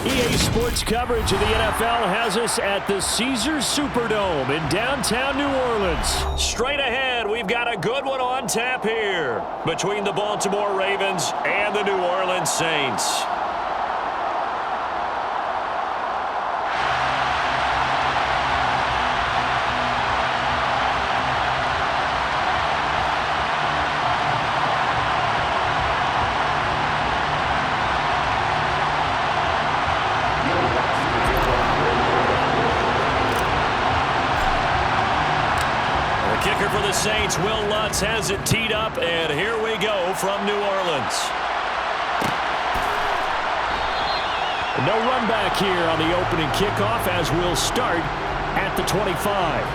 EA Sports coverage of the NFL has us at the Caesars Superdome in downtown New Orleans. Straight ahead, we've got a good one on tap here between the Baltimore Ravens and the New Orleans Saints. For the Saints, Will Lutz has it teed up, and here we go from New Orleans. No run back here on the opening kickoff as we'll start at the 25.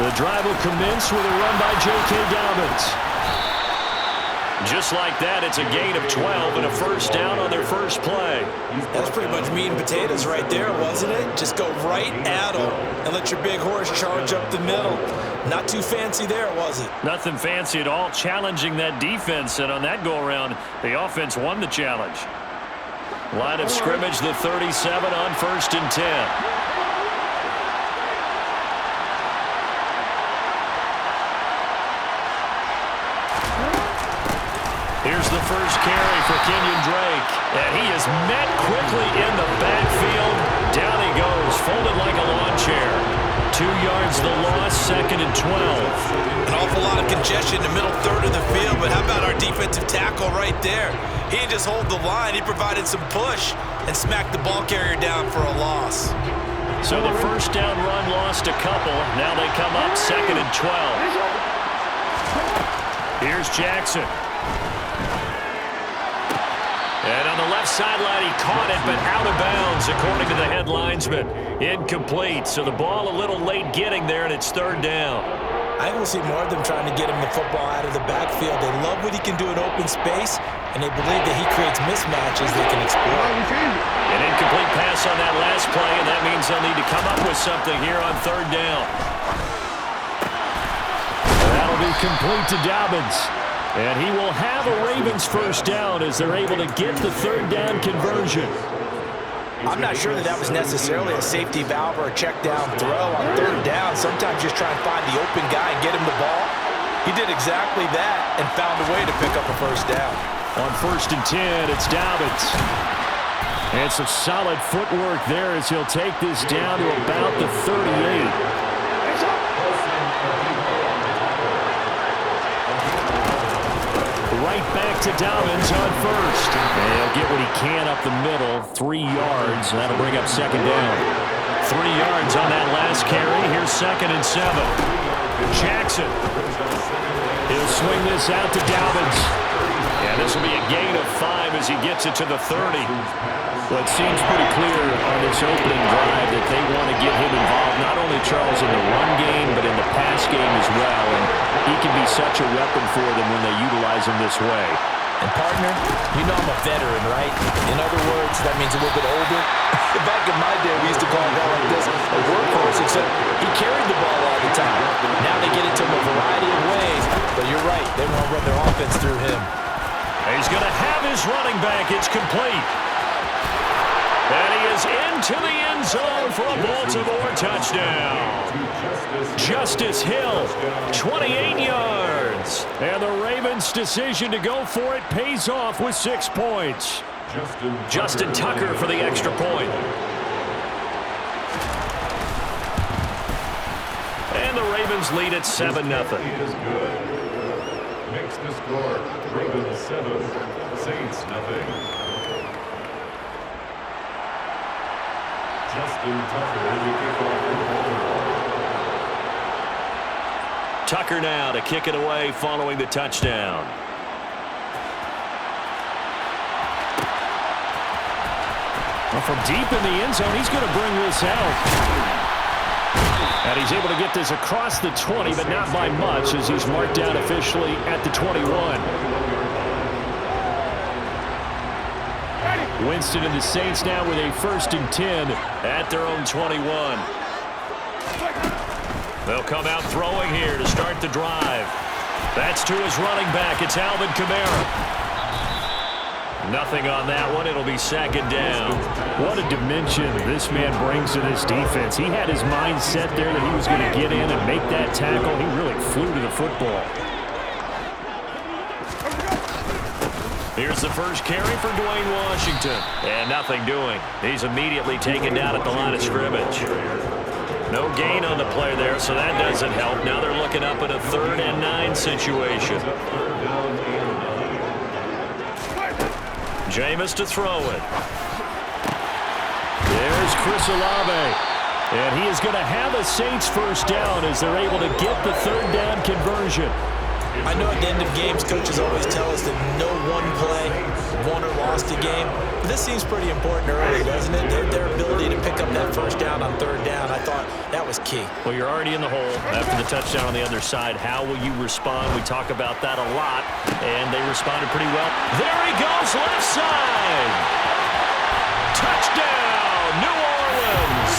The drive will commence with a run by J.K. Dobbins. Just like that, it's a gain of 12 and a first down on their first play. That's pretty much meat and potatoes right there, wasn't it? Just go right at them and let your big horse charge up the middle. Not too fancy there, was it? Nothing fancy at all, challenging that defense, and on that go-around, the offense won the challenge. Line of scrimmage, the 37 on 1st and 10. Here's the first carry for Kenyon Drake. And he is met quickly in the backfield. Down he goes, folded like a lawn chair. 2 yards the loss, 2nd and 12. An awful lot of congestion in the middle third of the field, but how about our defensive tackle right there? He didn't just hold the line, he provided some push and smacked the ball carrier down for a loss. So the first down run lost a couple. Now they come up 2nd and 12. Here's Jackson. And on the left sideline, he caught it, but out of bounds, according to the head linesman. Incomplete, so the ball a little late getting there, and it's 3rd down. I will see more of them trying to get him the football out of the backfield. They love what he can do in open space, and they believe that he creates mismatches they can exploit. An incomplete pass on that last play, and that means they'll need to come up with something here on 3rd down. That'll be complete to Dobbins. And he will have a Ravens first down as they're able to get the 3rd down conversion. I'm not sure that was necessarily a safety valve or a check down throw on 3rd down. Sometimes just try and find the open guy and get him the ball. He did exactly that and found a way to pick up a first down. On 1st and 10, it's Dobbins. And some solid footwork there as he'll take this down to about the 38. Right back to Dobbins on 1st. And he'll get what he can up the middle, 3 yards. That'll bring up 2nd down. 3 yards on that last carry. Here's 2nd and 7. Jackson. He'll swing this out to Dobbins. And this will be a gain of 5 as he gets it to the 30. Well, it seems pretty clear on this opening drive that they want to get him involved, not only, Charles, in the run game, but in the pass game as well. And he can be such a weapon for them when they utilize him this way. And, partner, you know I'm a veteran, right? In other words, that means a little bit older. Back in my day, we used to call a guy like this a workhorse, except he carried the ball all the time. Now they get it to him a variety of ways. But you're right, they want to run their offense through him. He's going to have his running back. It's complete. And he is into the end zone for a Baltimore touchdown. Justice Hill, 28 yards. And the Ravens' decision to go for it pays off with 6 points. Justin Tucker for the extra point. And the Ravens lead at 7-0. Makes the score Ravens 7, Saints nothing. Justin Tucker will kick off for Baltimore. Tucker now to kick it away following the touchdown. Well, from deep in the end zone, he's going to bring this out. And he's able to get this across the 20, but not by much, as he's marked down officially at the 21. Winston and the Saints now with a 1st and 10 at their own 21. They'll come out throwing here to start the drive. That's to his running back. It's Alvin Kamara. Nothing on that one. It'll be 2nd down. What a dimension this man brings to this defense. He had his mind set there that he was going to get in and make that tackle. He really flew to the football. Here's the first carry for Dwayne Washington. And nothing doing. He's immediately taken down at the line of scrimmage. No gain on the play there, so that doesn't help. Now they're looking up at a 3rd and 9 situation. Jameis to throw it. There's Chris Olave. And he is going to have a Saints 1st down as they're able to get the 3rd down conversion. I know at the end of games, coaches always tell us that no one play won or lost a game. But this seems pretty important early, doesn't it? Their ability to pick up that 1st down on 3rd down, I thought that was key. Well, you're already in the hole after the touchdown on the other side. How will you respond? We talk about that a lot, and they responded pretty well. There he goes, left side. Touchdown, New Orleans.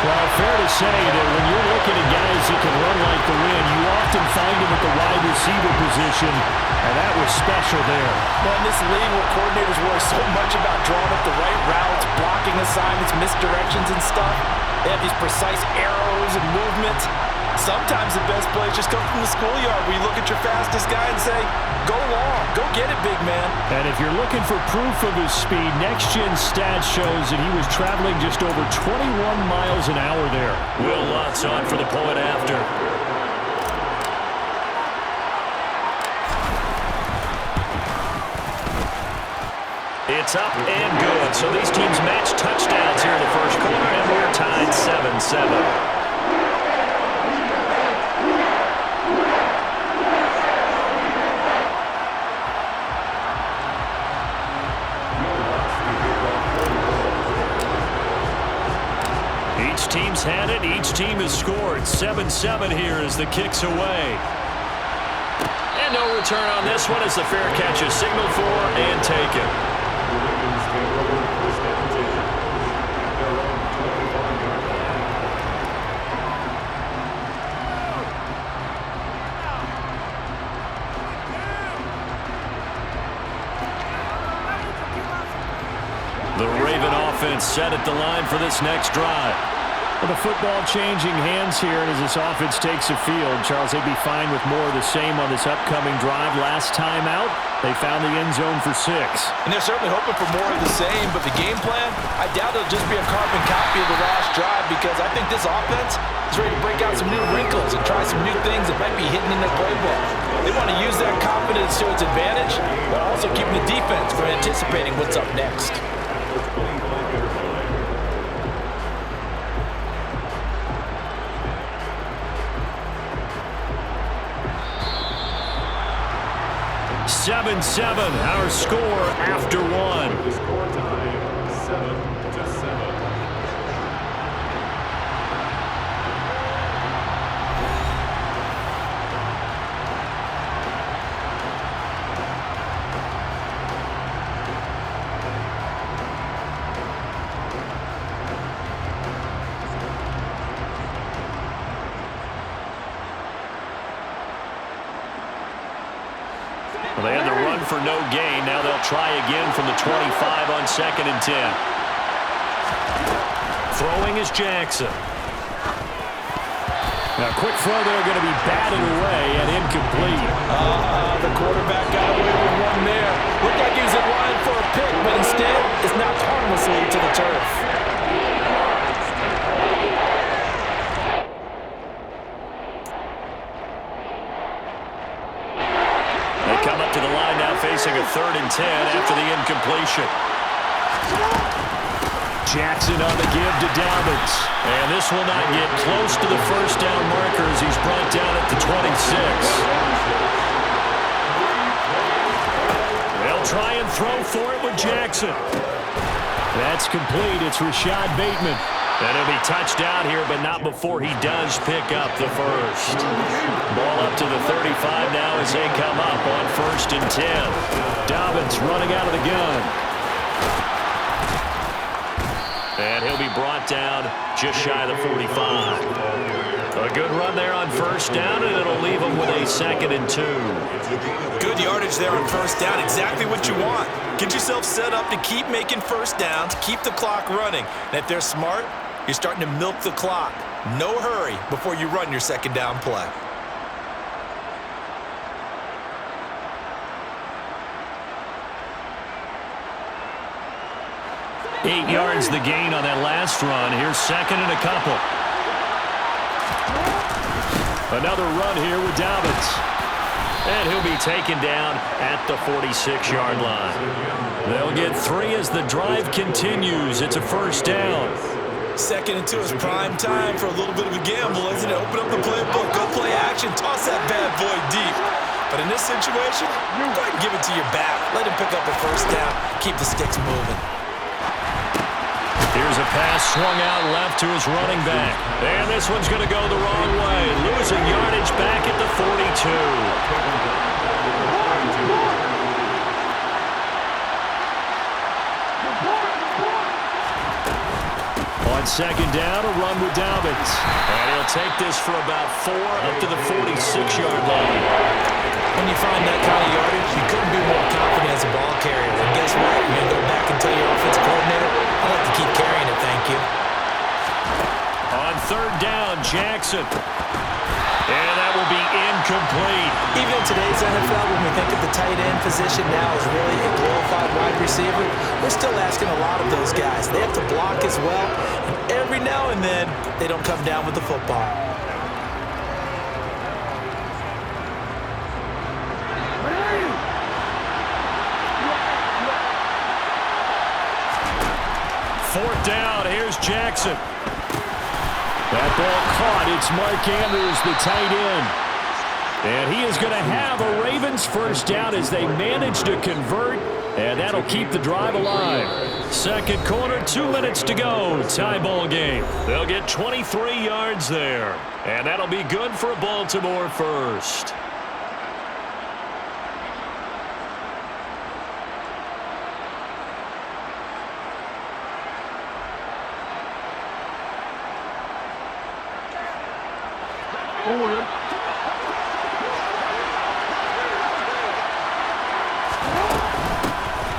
Well, fair to say that when you're looking at guys that can run like the wind, you often find them at the wide receiver position, and that was special there. Well, in this league where coordinators worry so much about drawing up the right routes, blocking assignments, misdirections and stuff, they have these precise arrows and movements. Sometimes the best plays just come from the schoolyard where you look at your fastest guy and say, go long, go get it, big man. And if you're looking for proof of his speed, Next Gen Stats shows that he was traveling just over 21 miles an hour there. Will Lutz on for the point after. It's up and good. So these teams match touchdowns here in the 1st quarter, and we're tied 7-7. Each team's had it. Each team has scored. 7-7 here as the kick's away. And no return on this one as the fair catch is signaled for and taken. The Raven offense set at the line for this next drive. Well, the football changing hands here, and as this offense takes the field, Charles, they'd be fine with more of the same on this upcoming drive. Last time out, they found the end zone for 6. And they're certainly hoping for more of the same, but the game plan, I doubt it'll just be a carbon copy of the last drive, because I think this offense is ready to break out some new wrinkles and try some new things that might be hidden in their playbook. They want to use that confidence to its advantage, but also keeping the defense from anticipating what's up next. 7-7, our score after one. Score time 7-7. Well, they had the run for no gain. Now they'll try again from the 25 on 2nd and 10. Throwing is Jackson. Now, quick throw there, going to be batted away and incomplete. The quarterback got away with one there. Looked like he was in line for a pick, but instead it's knocked harmlessly to the turf. Come up to the line now facing a 3rd and 10 after the incompletion. Jackson on the give to Dobbins. And this will not get close to the 1st down marker as he's brought down at the 26. They'll try and throw for it with Jackson. That's complete. It's Rashad Bateman. And he'll be touched out here, but not before he does pick up the first. Ball up to the 35 now as they come up on 1st and 10. Dobbins running out of the gun. And he'll be brought down just shy of the 45. A good run there on 1st down, and it'll leave him with a 2nd and 2. Good yardage there on 1st down. Exactly what you want. Get yourself set up to keep making 1st downs, keep the clock running. And if they're smart, you're starting to milk the clock. No hurry before you run your 2nd down play. Eight yards the gain on that last run. Here's 2nd and a couple. Another run here with Dobbins. And he'll be taken down at the 46-yard line. They'll get 3 as the drive continues. It's a 1st down. 2nd and 2 is prime time for a little bit of a gamble, isn't it? Open up the playbook, go play action, toss that bad boy deep. But in this situation, go ahead and give it to your back. Let him pick up a 1st down. Keep the sticks moving. Here's a pass swung out left to his running back. And this one's going to go the wrong way. Losing yardage back at the 42. On 2nd down, a run with Dobbins. And he'll take this for about 4 up to the 46-yard line. When you find that kind of yardage, you couldn't be more confident as a ball carrier. And guess what? You're going to go back and tell your offensive coordinator, I'd like to keep carrying it, thank you. On 3rd down, Jackson. And that will be incomplete. Even in today's NFL, when we think of the tight end position now as really a glorified wide receiver, we're still asking a lot of those guys. They have to block as well. And every now and then, they don't come down with the football. Fourth down, here's Jackson. That ball caught. It's Mark Andrews, the tight end. And he is going to have a Ravens 1st down as they manage to convert. And that'll keep the drive alive. 2nd quarter, 2 minutes to go. Tie ball game. They'll get 23 yards there. And that'll be good for a Baltimore 1st.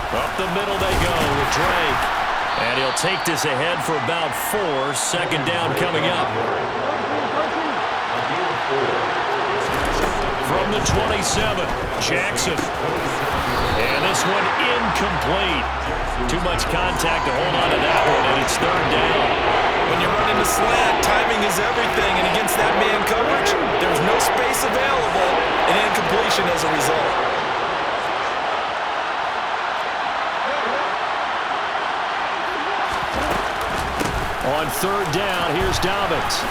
Up the middle they go with Drake. And he'll take this ahead for about 4. 2nd down coming up. From the 27, Jackson. And this one incomplete. Too much contact to hold on to that one, and it's 3rd down. When you're running the slant, timing is everything, and against that man coverage, there's no space available, and incompletion as a result. On 3rd down, here's Dobbins.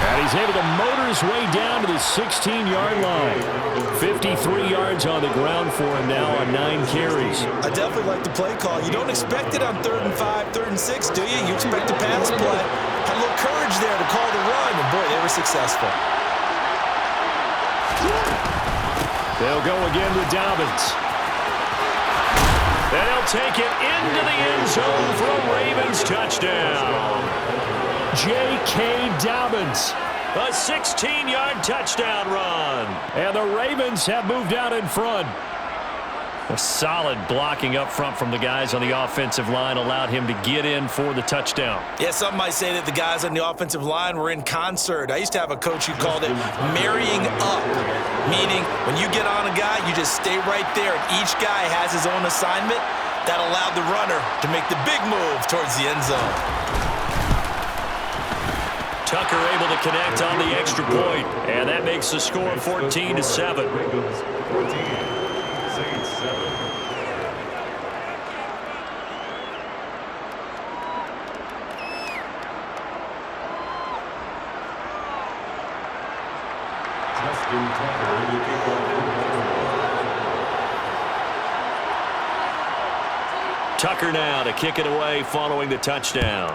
And he's able to motor his way down to the 16-yard line. 53 yards on the ground for him now on 9 carries. I definitely like the play call. You don't expect it on 3rd and 5, 3rd and 6, do you? You expect a pass play. Had a little courage there to call the run, and boy, they were successful. They'll go again with Dobbins. And they'll take it into the end zone for a Ravens touchdown. J.K. Dobbins, a 16-yard touchdown run. And the Ravens have moved out in front. A solid blocking up front from the guys on the offensive line allowed him to get in for the touchdown. Yeah, some might say that the guys on the offensive line were in concert. I used to have a coach who called it marrying up, meaning when you get on a guy, you just stay right there, and each guy has his own assignment. That allowed the runner to make the big move towards the end zone. Tucker able to connect on the extra point, and that makes the score 14-7. Tucker now to kick it away following the touchdown.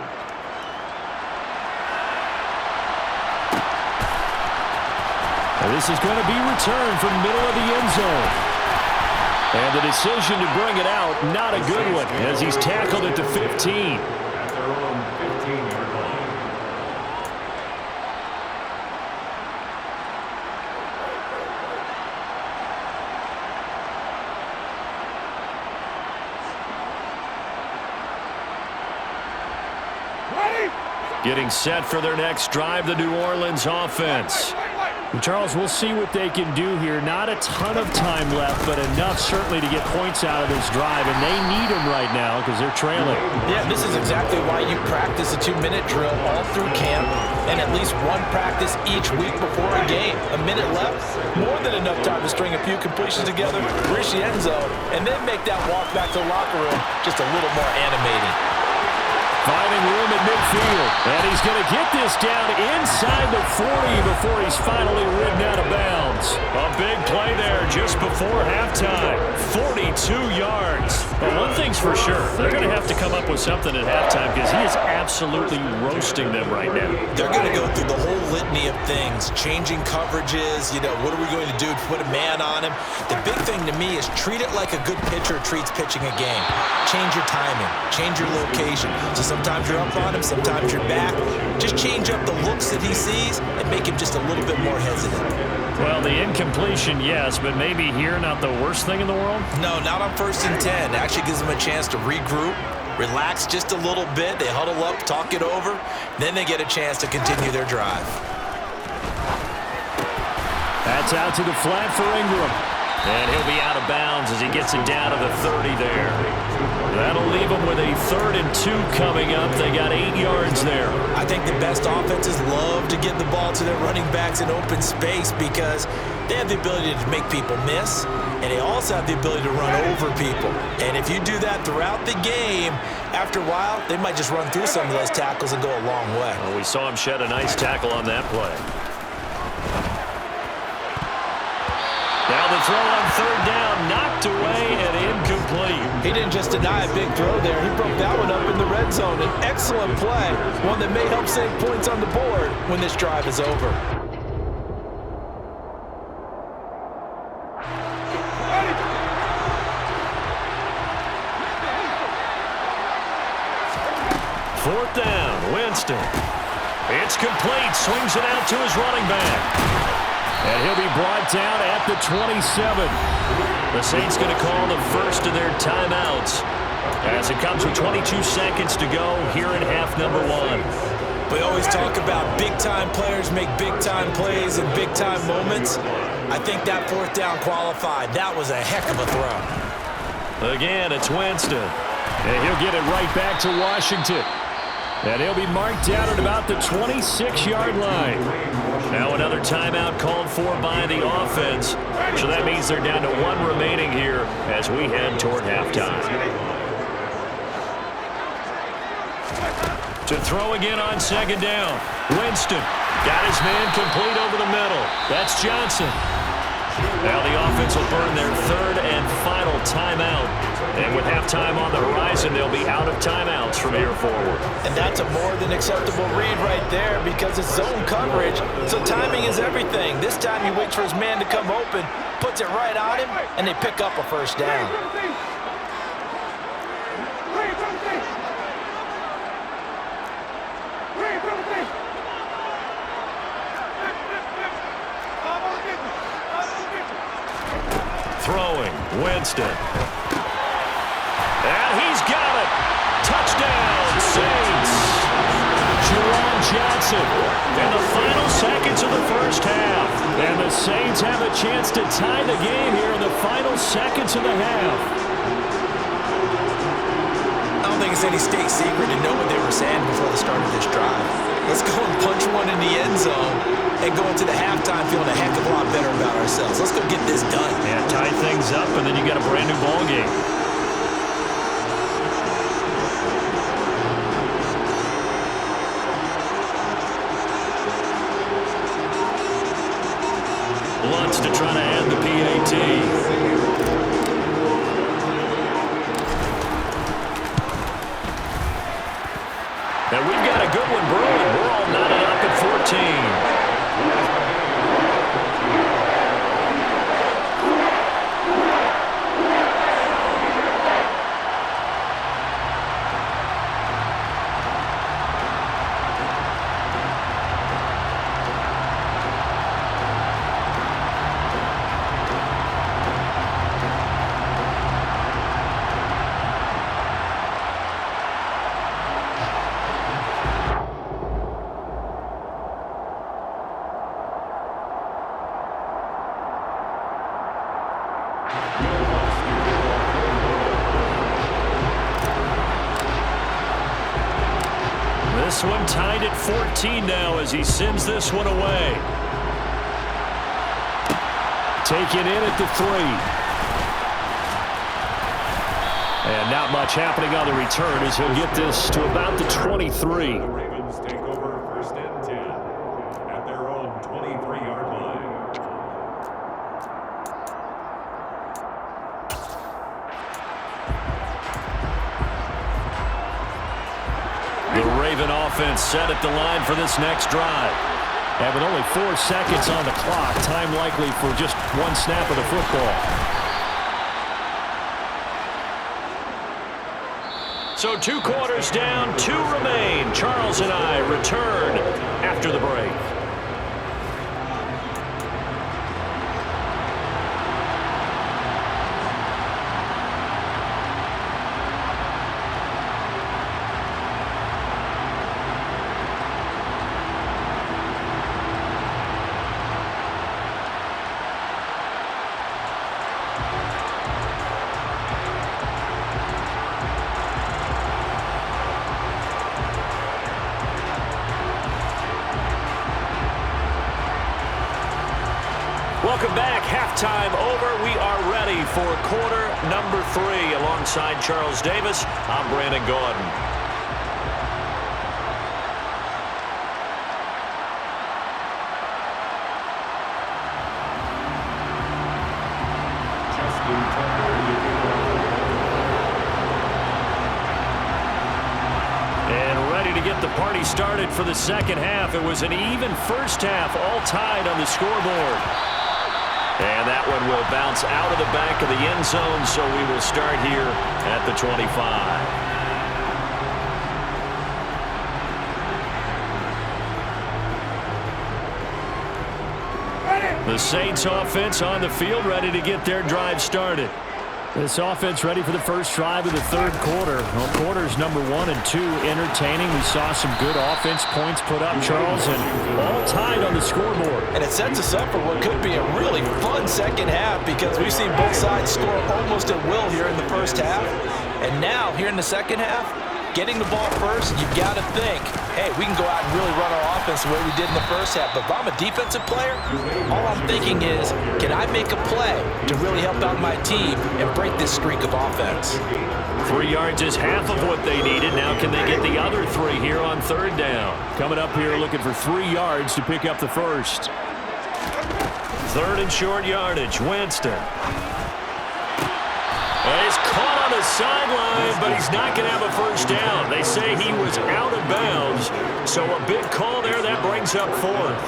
And this is going to be returned from middle of the end zone. And the decision to bring it out, not a good one, as he's tackled at the 15. At their own 15-yard line. Getting set for their next drive, the New Orleans offense. Charles, we'll see what they can do here. Not a ton of time left, but enough certainly to get points out of this drive, and they need them right now because they're trailing. Yeah, this is exactly why you practice a 2-minute drill all through camp and at least one practice each week before a game. A minute left, more than enough time to string a few completions together, reach the end zone, and then make that walk back to the locker room just a little more animating. Finding room at midfield. And he's going to get this down inside the 40 before he's finally ridden out of bounds. A big play there just before halftime. 42 yards. Well, one thing's for sure. They're going to have to come up with something at halftime because he is absolutely roasting them right now. They're going to go through the whole litany of things, changing coverages, what are we going to do to put a man on him? The big thing to me is treat it like a good pitcher treats pitching a game. Change your timing, change your location. So sometimes you're up on him, sometimes you're back. Just change up the looks that he sees and make him just a little bit more hesitant. Well, the incompletion, yes, but maybe here not the worst thing in the world? No, not on 1st and 10. It actually gives them a chance to regroup, relax just a little bit. They huddle up, talk it over. Then they get a chance to continue their drive. That's out to the flat for Ingram. And he'll be out of bounds as he gets it down to the 30 there. That'll leave them with a 3rd and 2 coming up. They got 8 yards there. I think the best offenses love to get the ball to their running backs in open space because they have the ability to make people miss, and they also have the ability to run over people. And if you do that throughout the game, after a while, they might just run through some of those tackles and go a long way. Well, we saw him shed a nice tackle on that play. Now the throw on 3rd down, knocked away and incomplete. He didn't just deny a big throw there. He broke that one up in the red zone. An excellent play, one that may help save points on the board when this drive is over. Fourth down, Winston. It's complete, swings it out to his running back. And he'll be brought down at the 27. The Saints going to call the first of their timeouts as it comes with 22 seconds to go here in half number 1. We always talk about big-time players make big-time plays and big-time moments. I think that 4th down qualified. That was a heck of a throw. Again, it's Winston. And he'll get it right back to Washington. And he'll be marked down at about the 26-yard line. Now another timeout called for by the offense. So that means they're down to 1 remaining here as we head toward halftime. To throw again on 2nd down. Winston got his man complete over the middle. That's Johnson. Now the offense will burn their 3rd and final timeout. And with halftime on the horizon, they'll be out of timeouts from here forward. And that's a more than acceptable read right there because it's zone coverage. So timing is everything. This time he waits for his man to come open, puts it right on him, and they pick up a 1st down. Throwing, Winston. And he's got it. Touchdown, Saints. Jerome Johnson. In the final seconds of the first half. And the Saints have a chance to tie the game here in the final seconds of the half. I don't think it's any state secret to know what they were saying before the start of this drive. Let's go and punch one in the end zone and go into the halftime feeling a heck of a lot better about ourselves. Let's go get this done. Yeah, tie things up, and then you got a brand new ball game. Lutz to try to add the PAT. And we've got a good one brewing. We're all knotted up at 14. This one tied at 14 now as he sends this one away. Taken in at the 3. And not much happening on the return as he'll get this to about the 23. The Ravens take over first and 10 at their own 23-yard line. The Raven offense set at the line for this next drive. And with only 4 seconds on the clock, time likely for just one snap of the football. So 2 quarters down, 2 remain. Charles and I return after the break. Welcome back. Halftime over. We are ready for quarter number 3. Alongside Charles Davis, I'm Brandon Gordon. And ready to get the party started for the second half. It was an even first half, all tied on the scoreboard. And that one will bounce out of the back of the end zone, so we will start here at the 25. The Saints offense on the field, ready to get their drive started. This offense ready for the first drive of the third quarter. Well, quarters number 1 and 2 entertaining. We saw some good offense points put up, Charles, and all tied on the scoreboard. And it sets us up for what could be a really fun second half because we've seen both sides score almost at will here in the first half. And now, here in the second half, getting the ball first, you've got to think, hey, we can go out and really run our offense the way we did in the first half. But if I'm a defensive player, all I'm thinking is, can I make a play to really help out my team and break this streak of offense? 3 yards is half of what they needed. Now can they get the other 3 here on third down? Coming up here looking for 3 yards to pick up the first. Third and short yardage. Winston. He's caught on the sideline, but he's not going to have a first down. They say he was out of bounds, so a big call there. That brings up 4th.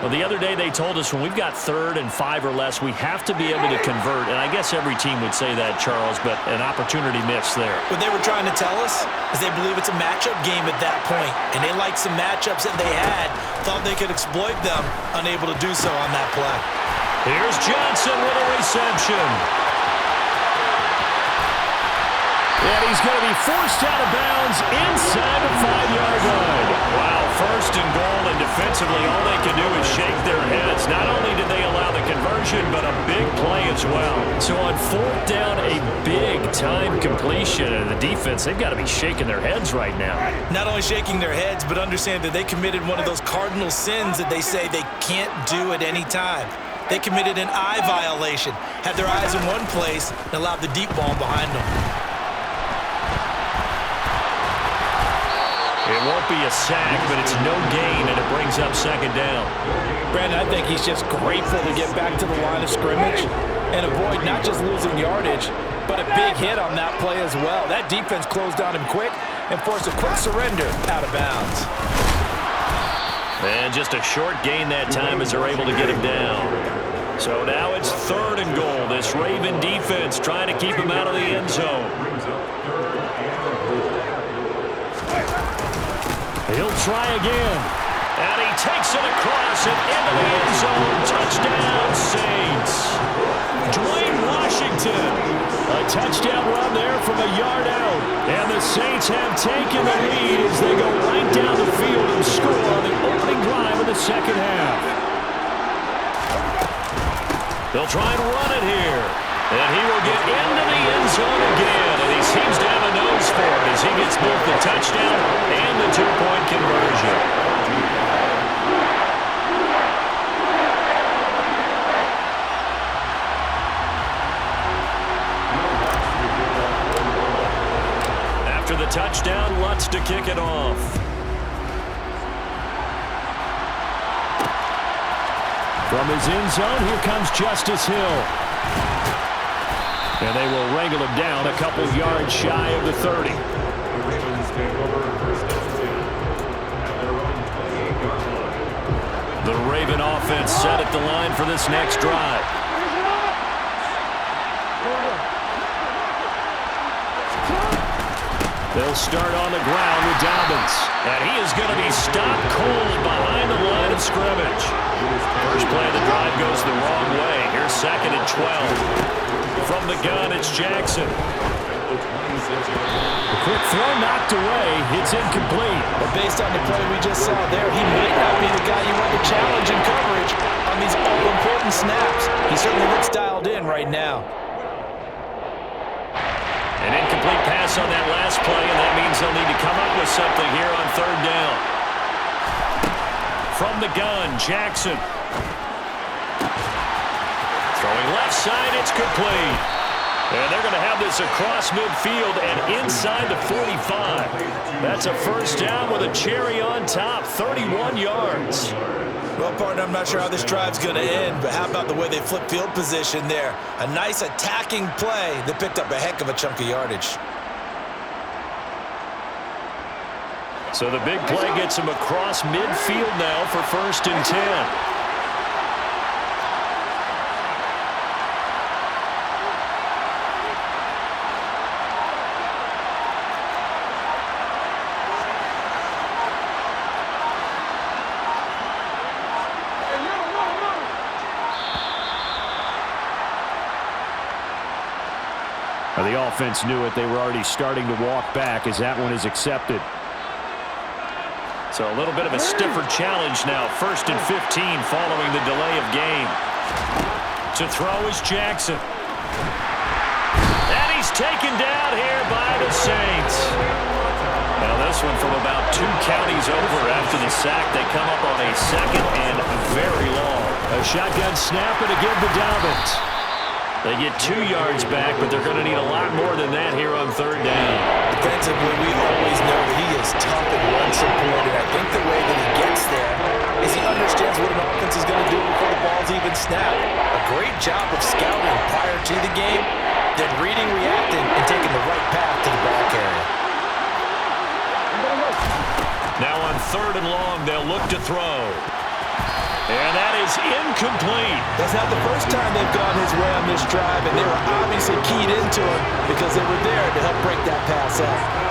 Well, the other day they told us when we've got 3rd and 5 or less, we have to be able to convert. And I guess every team would say that, Charles, but an opportunity missed there. What they were trying to tell us is they believe it's a matchup game at that point, and they liked some matchups that they had, thought they could exploit them, unable to do so on that play. Here's Johnson with a reception. And he's going to be forced out of bounds inside the 5-yard line. Wow, first and goal, and defensively all they can do is shake their heads. Not only did they allow the conversion, but a big play as well. So on 4th down, a big-time completion. And the defense, they've got to be shaking their heads right now. Not only shaking their heads, but understand that they committed one of those cardinal sins that they say they can't do at any time. They committed an eye violation, had their eyes in one place, and allowed the deep ball behind them. It won't be a sack, but it's no gain, and it brings up second down. Brandon, I think he's just grateful to get back to the line of scrimmage and avoid not just losing yardage, but a big hit on that play as well. That defense closed on him quick, and force a quick surrender out of bounds. And just a short gain that time as they're able to get him down. So now it's 3rd and goal. This Raven defense trying to keep him out of the end zone. He'll try again. And he takes it across and into the end zone. Touchdown, Saints. Dwayne Washington. A touchdown run there from a yard out. And the Saints have taken the lead as they go right down the field and score on the opening drive of the second half. They'll try and run it here. And he will get into the end zone again. And he seems to have a nose for it as he gets both the touchdown and the 2-point conversion. After the touchdown, Lutz to kick it off. From his end zone, here comes Justice Hill. And they will wrangle him down a couple yards shy of the 30. The Raven offense set at the line for this next drive. They'll start on the ground with Dobbins. And he is going to be stopped cold behind the line of scrimmage. First play of the drive goes the wrong way. Here's 2nd and 12. From the gun, it's Jackson. A quick throw knocked away. It's incomplete. But based on the play we just saw there, he might not be the guy you want to challenge in coverage on these all-important snaps. He certainly looks dialed in right now. An incomplete pass on that last play, and that means they'll need to come up with something here on 3rd down. From the gun, Jackson. Throwing left side, it's complete. And they're going to have this across midfield and inside the 45. That's a first down with a cherry on top, 31 yards. Well, partner, I'm not sure how this drive's going to end, but how about the way they flip field position there? A nice attacking play that picked up a heck of a chunk of yardage. So the big play gets him across midfield now for 1st and 10. The offense knew it. They were already starting to walk back as that one is accepted. So a little bit of a stiffer challenge now. 1st and 15 following the delay of game. To throw is Jackson. And he's taken down here by the Saints. Now this one from about 2 counties over after the sack. They come up on a 2nd and very long. A shotgun snap and a give to Dobbins. They get 2 yards back, but they're going to need a lot more than that here on 3rd down. Defensively, we always know that he is tough and run support, and I think the way that he gets there is he understands what an offense is going to do before the ball's even snapped. A great job of scouting prior to the game, then reading, reacting, and taking the right path to the ball carrier. Now on 3rd and long, they'll look to throw. And that is incomplete. That's not the first time they've gone his way on this drive, and they were obviously keyed into him because they were there to help break that pass up.